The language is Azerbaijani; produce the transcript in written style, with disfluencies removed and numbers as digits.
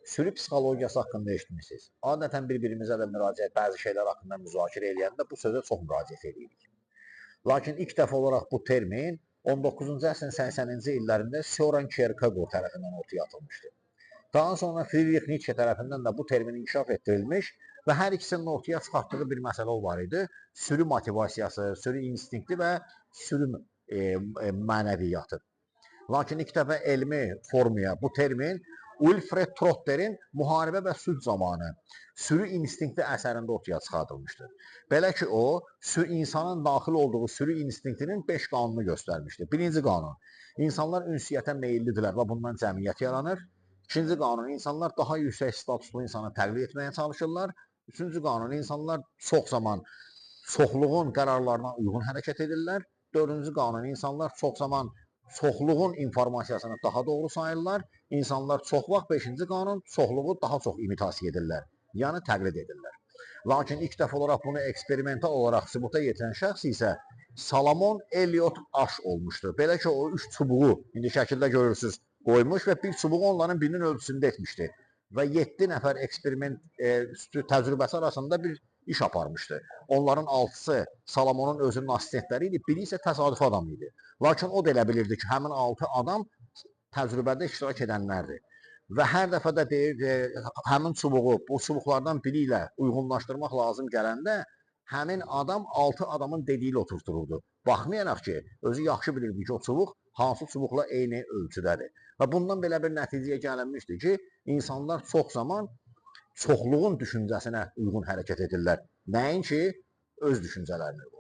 Sürü psixologiyası haqqında eşitmişsiniz. Adətən bir-birimizə də müraciət, bəzi şeylər haqqında müzakirə edəndə bu sözə çox müraciət edirik. Lakin ilk dəfə olaraq bu termin 19-cu əsrin 80-ci illərində Søren Kierkegaard tərəfindən ortaya atılmışdı. Daha sonra Friedrich Nietzsche tərəfindən də bu termin inkişaf etdirilmiş və hər ikisinin ortaya çıxartdığı bir məsələ var idi. Sürü motivasiyası, sürü instinkti və sürü mənəviyyatı. Lakin ilk dəfə elmi formaya bu termin Wilfred Trotterin Müharibə və Sülh zamanı sürü instinkti əsərində ortaya çıxartılmışdır. Belə ki, o, insanın daxil olduğu sürü instinktinin 5 qanunu göstərmişdir. Birinci qanun, insanlar ünsiyyətə meyillidirlər və bundan cəmiyyət yaranır. İkinci qanun, insanlar daha yüksək statuslu insanı təqlid etməyə çalışırlar. Üçüncü qanun, insanlar çox zaman çoxluğun qərarlarına uyğun hərəkət edirlər. Dördüncü qanun, insanlar çox zaman çoxluğun informasiyasını daha doğru sayırlar. İnsanlar çox vaxt, beşinci qanun, çoxluğu daha çox imitasiya edirlər, yəni təqlid edirlər. Lakin ilk dəfə olaraq bunu eksperimental olaraq sübuta yetirən şəxs isə Salomon Elliot Ash olmuşdur. Belə ki, o 3 çubuğu, indi şəkildə görürsünüz, qoymuş və bir çubuğu onların birinin ölçüsündə etmişdi. Və 7 nəfər eksperiment təcrübəsi arasında bir iş aparmışdı. Onların 6-sı Salomonun özünün assistentləri idi, biri isə təsadüfi adam idi. Lakin o da elə bilirdi ki, həmin 6 adam təcrübədə iştirak edənlərdir. Və hər dəfə də deyir, həmin çubuğu bu çubuqlardan biri ilə uyğunlaşdırmaq lazım gələndə həmin adam 6 adamın dediyi ilə oturtururdu. Baxmayaraq ki, özü yaxşı bilirdi ki, o çubuq hansı çubuqla eyni ölçüdədir. Və bundan belə bir nəticəyə gəlinmişdir ki, insanlar çox zaman çoxluğun düşüncəsinə uyğun hərəkət edirlər. Nəinki öz düşüncələrini.